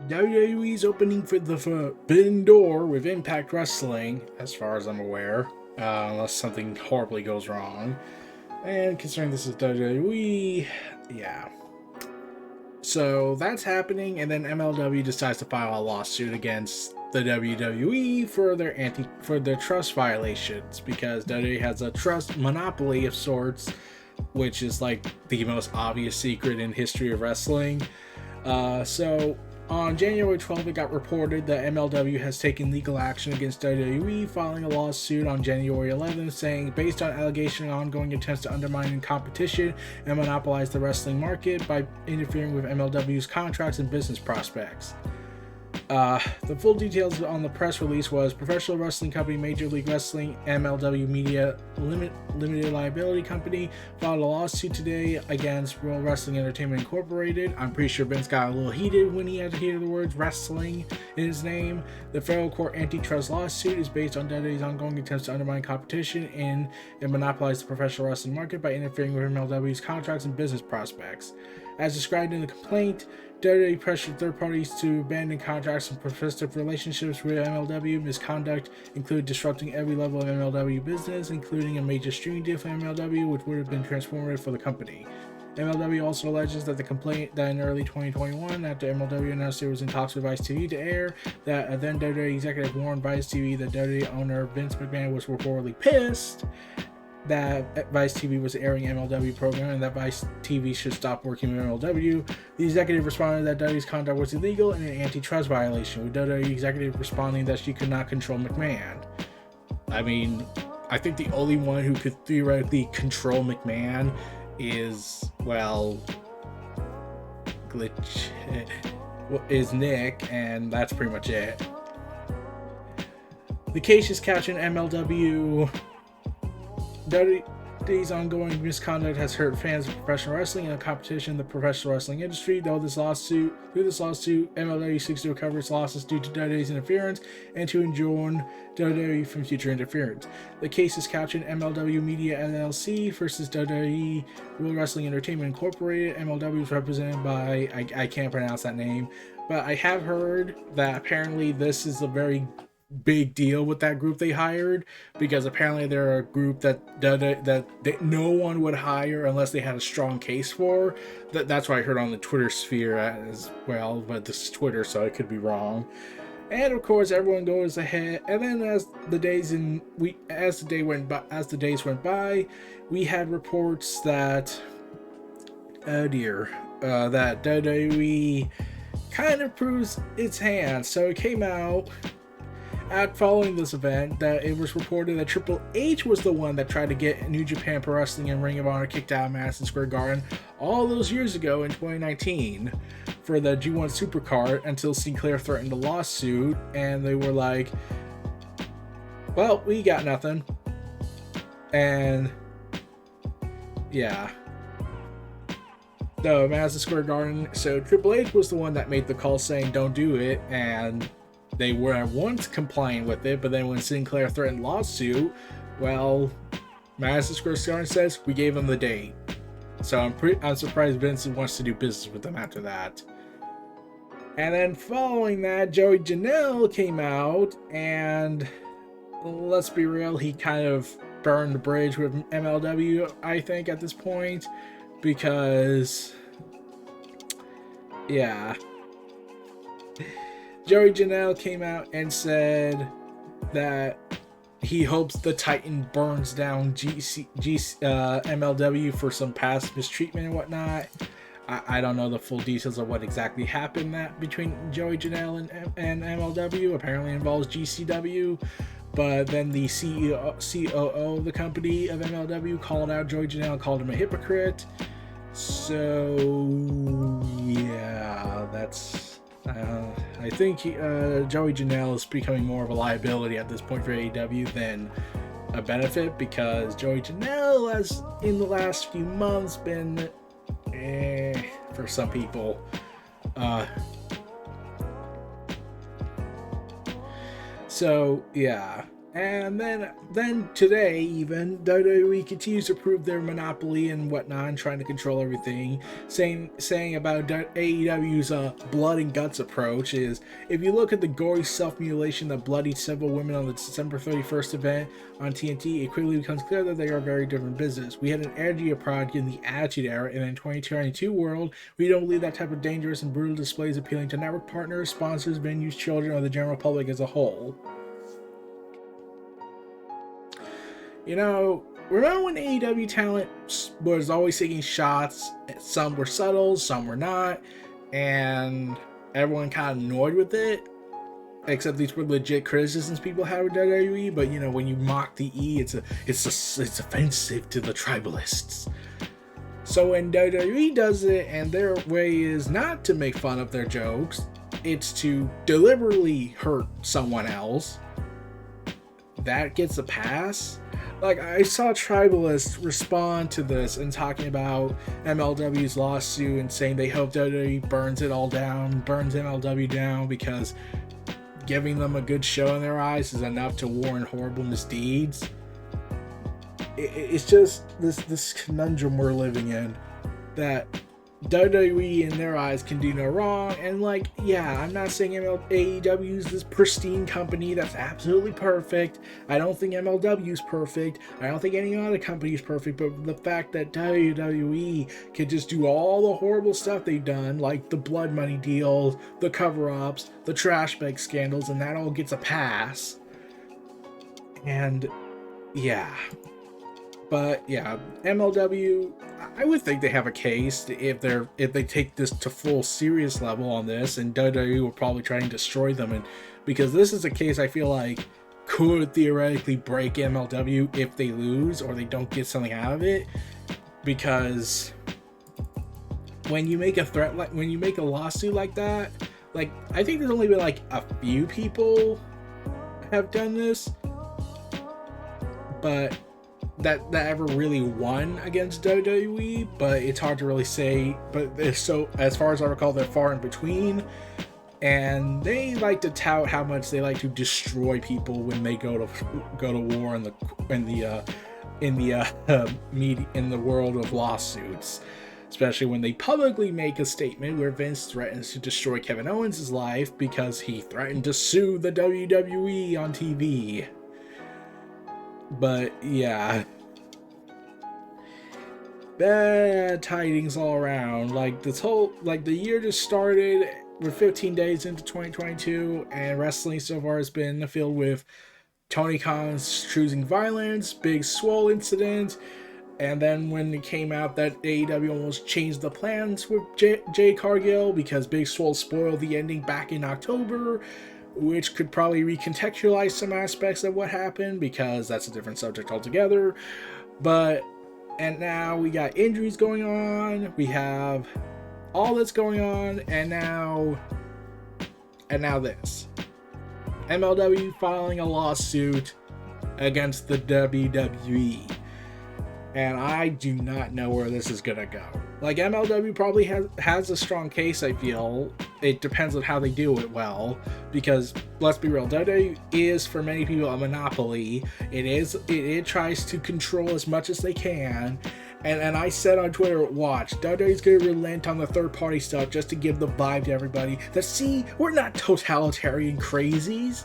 WWE's opening for the forbidden door with Impact Wrestling, as far as I'm aware, unless something horribly goes wrong. And considering this is WWE, yeah. So that's happening, and then MLW decides to file a lawsuit against the WWE for their trust violations, because WWE has a trust monopoly of sorts, which is like the most obvious secret in history of wrestling. So on January 12th, it got reported that MLW has taken legal action against WWE, filing a lawsuit on January 11th saying, based on allegation and ongoing attempts to undermine competition and monopolize the wrestling market by interfering with MLW's contracts and business prospects. The full details on the press release was professional wrestling company Major League Wrestling MLW Media Limited Liability Company filed a lawsuit today against World Wrestling Entertainment Incorporated. I'm pretty sure Vince got a little heated when he had to hear the words wrestling in his name. The federal court antitrust lawsuit is based on WWE's ongoing attempts to undermine competition and monopolize the professional wrestling market by interfering with MLW's contracts and business prospects. As described in the complaint, WWE pressured third parties to abandon contracts and prospective relationships with MLW. Misconduct included disrupting every level of MLW business, including a major streaming deal for MLW, which would have been transformative for the company. MLW also alleges that the complaint that in early 2021, after MLW announced it was in talks with Vice TV to air, that a then WWE executive warned Vice TV that WWE owner Vince McMahon was reportedly pissed that Vice TV was airing MLW program and that Vice TV should stop working with MLW. The executive responded that WWE's conduct was illegal and an antitrust violation, with WWE executive responding that she could not control McMahon. I mean, I think the only one who could theoretically control McMahon is, well, is Nick, and that's pretty much it. The case is captioned MLW. WWE's ongoing misconduct has hurt fans of professional wrestling and the competition in the professional wrestling industry. Through this lawsuit, MLW seeks to recover its losses due to WWE's interference and to enjoin WWE from future interference. The case is captioned MLW Media LLC versus WWE World Wrestling Entertainment Incorporated. MLW is represented by, I can't pronounce that name, but I have heard that apparently this is a very big deal with that group they hired, because apparently they're a group that no one would hire unless they had a strong case for. That's what I heard on the Twitter sphere as well, but this is Twitter, so I could be wrong. And of course, everyone goes ahead, and then as the days went by, we had reports that that WWE kind of proves its hand. So it came out following this event that it was reported that Triple H was the one that tried to get New Japan Pro Wrestling and Ring of Honor kicked out of Madison Square Garden all those years ago in 2019 for the G1 Supercard, until Sinclair threatened a lawsuit, and they were like, well, we got nothing. And yeah, so Madison Square Garden, so Triple H was the one that made the call saying don't do it, and they were at once complying with it, but then when Sinclair threatened lawsuit, well, Madison Square Garden says we gave them the date. So I'm surprised Vince wants to do business with them after that. And then following that, Joey Janelle came out, and let's be real, he kind of burned the bridge with MLW, I think, at this point, because yeah, Joey Janelle came out and said that he hopes the Titan burns down MLW for some past mistreatment and whatnot. I don't know the full details of what exactly happened between Joey Janelle and MLW. Apparently involves GCW. But then the COO of the company of MLW called out Joey Janelle and called him a hypocrite. So, yeah, that's... I think Joey Janelle is becoming more of a liability at this point for AEW than a benefit, because Joey Janelle has, in the last few months, been for some people. So yeah, And then today, even WWE continues to prove their monopoly and whatnot, and trying to control everything. Saying about AEW's blood and guts approach is, if you look at the gory self-mutilation that bloodied several women on the December 31st event on TNT, it quickly becomes clear that they are a very different business. We had an edgier product in the Attitude Era, and in 2022 world, we don't believe that type of dangerous and brutal displays appealing to network partners, sponsors, venues, children, or the general public as a whole. You know, remember when AEW talent was always taking shots? Some were subtle, some were not, and everyone kind of annoyed with it. Except these were legit criticisms people had with WWE. But you know, when you mock the E, it's offensive to the tribalists. So when WWE does it, and their way is not to make fun of their jokes, it's to deliberately hurt someone else, that gets a pass. Like, I saw tribalists respond to this and talking about MLW's lawsuit and saying they hope WWE burns it all down, burns MLW down, because giving them a good show in their eyes is enough to warrant horrible misdeeds. It's just this conundrum we're living in, that WWE in their eyes can do no wrong. And like, yeah, I'm not saying AEW is this pristine company that's absolutely perfect. I don't think MLW is perfect. I don't think any other company is perfect. But the fact that WWE can just do all the horrible stuff they've done, like the blood money deals, the cover-ups, the trash bag scandals, and that all gets a pass. And yeah. But yeah, MLW, I would think they have a case if they take this to full serious level on this, and WWE will probably try and destroy them. And because this is a case I feel like could theoretically break MLW if they lose or they don't get something out of it. Because when you make a lawsuit like that, like, I think there's only been like a few people have done this, but that ever really won against WWE, but it's hard to really say. But so, as far as I recall, they're far in between, and they like to tout how much they like to destroy people when they go to war in the world of lawsuits, especially when they publicly make a statement where Vince threatens to destroy Kevin Owens' life because he threatened to sue the WWE on TV. But yeah, bad tidings all around. Like, the year just started. We're 15 days into 2022, and wrestling so far has been filled with Tony Khan's choosing violence, Big Swole incident, and then when it came out that AEW almost changed the plans with Jay Cargill because Big Swole spoiled the ending back in October, which could probably recontextualize some aspects of what happened, because that's a different subject altogether. And now we got injuries going on, we have all that's going on, and now this. MLW filing a lawsuit against the WWE. And I do not know where this is gonna go. Like, MLW probably has a strong case, I feel. It depends on how they do it well. Because, let's be real, WWE is, for many people, a monopoly. It tries to control as much as they can. And I said on Twitter, watch, WWE's gonna relent on the third-party stuff just to give the vibe to everybody that, see, we're not totalitarian crazies.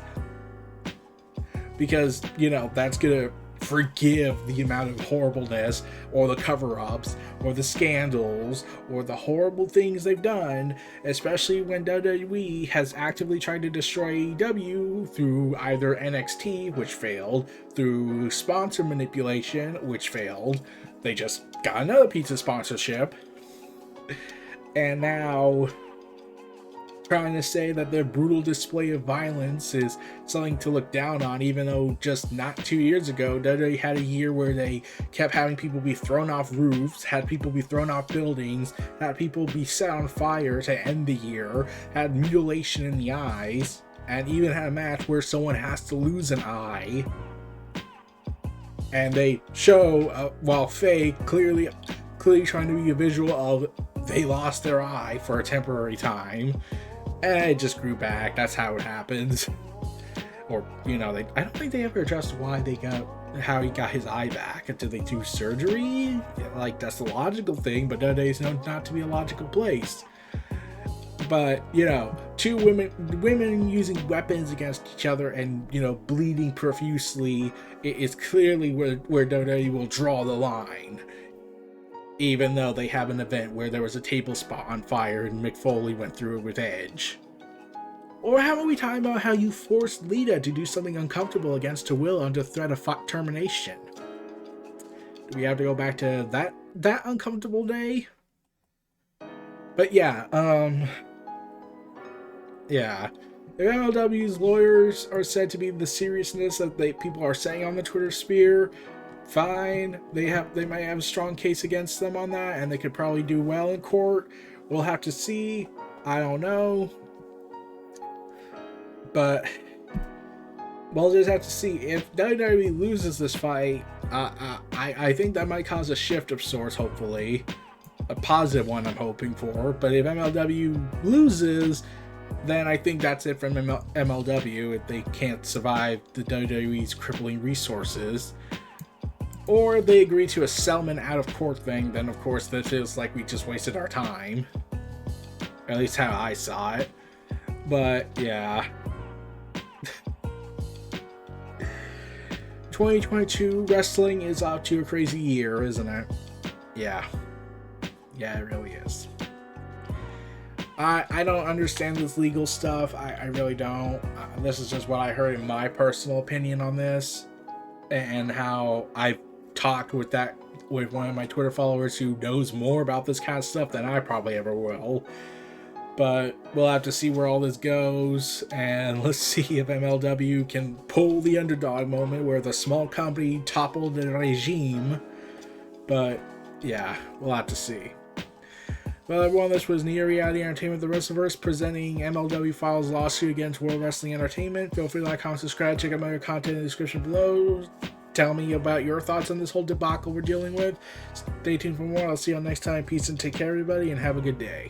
Because, you know, that's gonna forgive the amount of horribleness, or the cover-ups, or the scandals, or the horrible things they've done, especially when WWE has actively tried to destroy AEW through either NXT, which failed, through sponsor manipulation, which failed. They just got another pizza sponsorship, and now trying to say that their brutal display of violence is something to look down on, even though just not 2 years ago, WWE had a year where they kept having people be thrown off roofs, had people be thrown off buildings, had people be set on fire to end the year, had mutilation in the eyes, and even had a match where someone has to lose an eye. And they show, while fake, clearly trying to be a visual of they lost their eye for a temporary time. And it just grew back. That's how it happens. or I don't think they ever addressed how he got his eye back. Did they do surgery? Like, that's the logical thing, but nowadays known not to be a logical place. But two women using weapons against each other and bleeding profusely is clearly where WWE will draw the line. Even though they have an event where there was a table spot on fire and Mick Foley went through it with Edge. Or how about we talk about how you forced Lita to do something uncomfortable against her will under threat of termination? Do we have to go back to that uncomfortable day? But yeah, the MLW's lawyers are said to be the seriousness that people are saying on the Twitter sphere. Fine, they might have a strong case against them on that, and they could probably do well in court. We'll have to see. I don't know, but we'll just have to see. If WWE loses this fight, I think that might cause a shift of sorts. Hopefully, a positive one. I'm hoping for. But if MLW loses, then I think that's it from MLW if they can't survive the WWE's crippling resources. Or if they agree to a settlement out of court thing, then of course this feels like we just wasted our time. At least how I saw it. But yeah. 2022 wrestling is off to a crazy year, isn't it? Yeah. Yeah, it really is. I don't understand this legal stuff. I really don't. This is just what I heard in my personal opinion on this, and how I've talked with one of my Twitter followers who knows more about this kind of stuff than I probably ever will. But we'll have to see where all this goes, and let's see if MLW can pull the underdog moment where the small company toppled the regime. But yeah, we'll have to see. Well, everyone, this was Neo Reality Entertainment, the WrestleVerse, presenting MLW Files lawsuit against World Wrestling Entertainment. Feel free to like, comment, subscribe, check out my other content in the description below. Tell me about your thoughts on this whole debacle we're dealing with. Stay tuned for more. I'll see you all next time. Peace and take care, everybody, and have a good day.